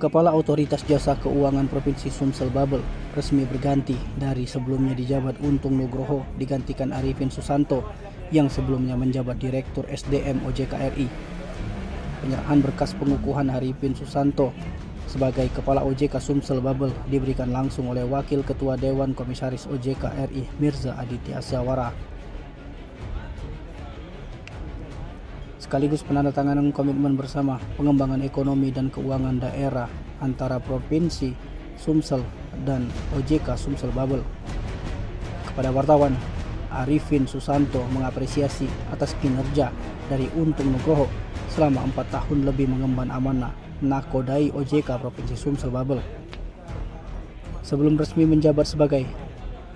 Kepala Otoritas Jasa Keuangan Provinsi Sumsel Babel resmi berganti. Dari sebelumnya dijabat Untung Nugroho digantikan Arifin Susanto yang sebelumnya menjabat Direktur SDM OJK RI. Penyerahan berkas pengukuhan Arifin Susanto sebagai Kepala OJK Sumsel Babel diberikan langsung oleh Wakil Ketua Dewan Komisaris OJK RI Mirza Aditya Asyawara. Sekaligus penandatanganan komitmen bersama pengembangan ekonomi dan keuangan daerah antara Provinsi Sumsel dan OJK Sumsel Babel. Kepada wartawan, Arifin Susanto mengapresiasi atas kinerja dari Untung Nugroho selama 4 tahun lebih mengemban amanah nakodai OJK Provinsi Sumsel Babel. Sebelum resmi menjabat sebagai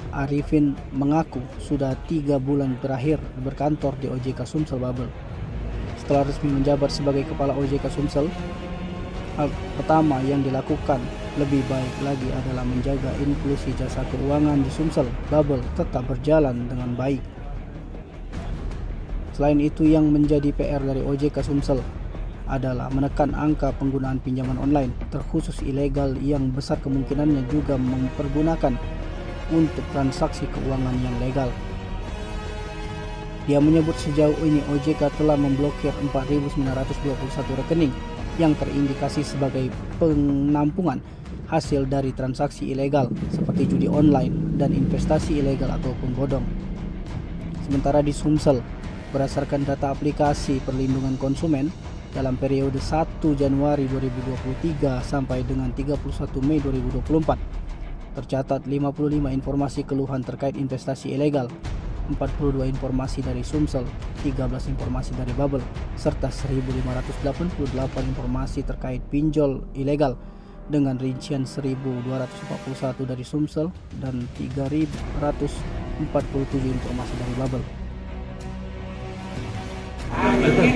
Arifin mengaku sudah 3 bulan terakhir berkantor di OJK Sumsel Babel. Setelah resmi menjabat sebagai Kepala OJK Sumsel, hal pertama yang dilakukan lebih baik lagi adalah menjaga inklusi jasa keuangan di Sumsel Babel tetap berjalan dengan baik. Selain itu, yang menjadi PR dari OJK Sumsel adalah menekan angka penggunaan pinjaman online, terkhusus ilegal yang besar kemungkinannya juga mempergunakan untuk transaksi keuangan yang legal. Dia menyebut sejauh ini OJK telah memblokir 4.921 rekening yang terindikasi sebagai penampungan hasil dari transaksi ilegal seperti judi online dan investasi ilegal ataupun bodong. Sementara di Sumsel, berdasarkan data aplikasi perlindungan konsumen, dalam periode 1 Januari 2023 sampai dengan 31 Mei 2024, tercatat 55 informasi keluhan terkait investasi ilegal, 42 informasi dari Sumsel, 13 informasi dari Babel, serta 1.588 informasi terkait pinjol ilegal dengan rincian 1.241 dari Sumsel dan 3.147 informasi dari Babel. Mungkin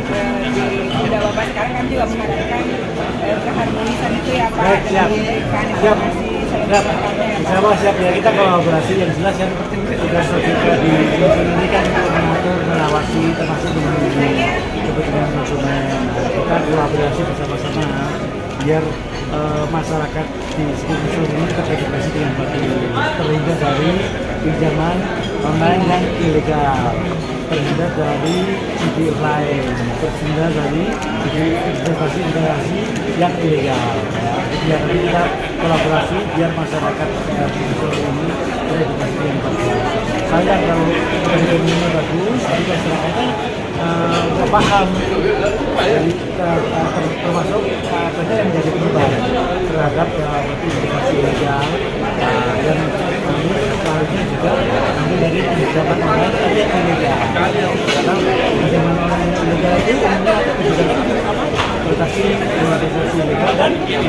sudah Bapak sekarang kan juga mengharapkan keharmonisan itu ya Pak, siap. Siap ya, kita kolaborasi yang jelas yang tugas kita di Sumsel ini kan untuk mengatur, mengawasi termasuk melindungi kepentingan konsumen. Kita kolaborasi bersama-sama biar masyarakat di Sumsel ini teredukasi dengan baik, terhindar dari pinjaman online yang ilegal, terhindar dari judi online, terhindar dari investasi yang ilegal. Biar kita kolaborasi biar masyarakat di Sumsel ini teredukasi yang baik. Sayang kalau ekonominya bagus, tapi masyarakatnya paham, jadi termasuk ada yang menjadi korban terhadap investasi ilegal dan kami seharusnya juga ambil dari pinjaman online tapi yang ilegal. Karena pinjaman online yang ilegal itu umumnya investasi ilegal dan jadi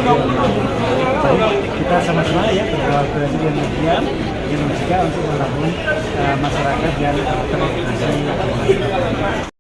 kita sama-sama ya berkolaborasi dengan media juga untuk melakukan masyarakat yang teredukasi.